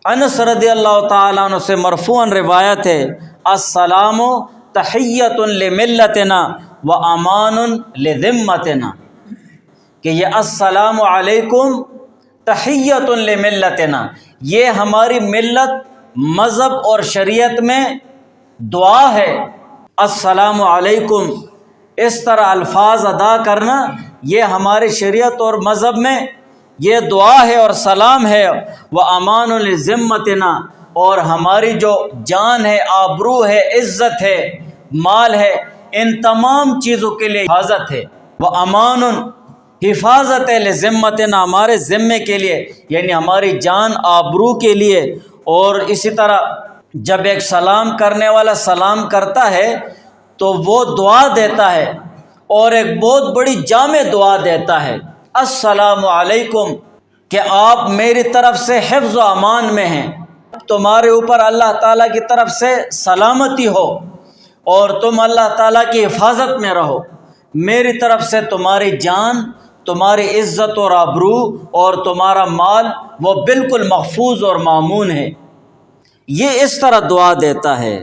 انس رضی اللہ تعالیٰ عنہ سے مرفوعاً روایت ہے، السلام تحیۃ لملتنا و امان لذمتنا، کہ یہ السلام علیکم تحیۃ لملتنا، یہ ہماری ملت، مذہب اور شریعت میں دعا ہے۔ السلام علیکم اس طرح الفاظ ادا کرنا یہ ہماری شریعت اور مذہب میں یہ دعا ہے اور سلام ہے۔ وہ امان لذمتنا، اور ہماری جو جان ہے، آبرو ہے، عزت ہے، مال ہے، ان تمام چیزوں کے لیے حفاظت ہے۔ وہ امان حفاظت ہے لذمتنا، ہمارے ذمے کے لیے، یعنی ہماری جان آبرو کے لیے۔ اور اسی طرح جب ایک سلام کرنے والا سلام کرتا ہے تو وہ دعا دیتا ہے، اور ایک بہت بڑی جامع دعا دیتا ہے، السلام علیکم، کہ آپ میری طرف سے حفظ و امان میں ہیں، تمہارے اوپر اللہ تعالیٰ کی طرف سے سلامتی ہو اور تم اللہ تعالیٰ کی حفاظت میں رہو، میری طرف سے تمہاری جان، تمہاری عزت اور آبرو اور تمہارا مال وہ بالکل محفوظ اور مامون ہے۔ یہ اس طرح دعا دیتا ہے۔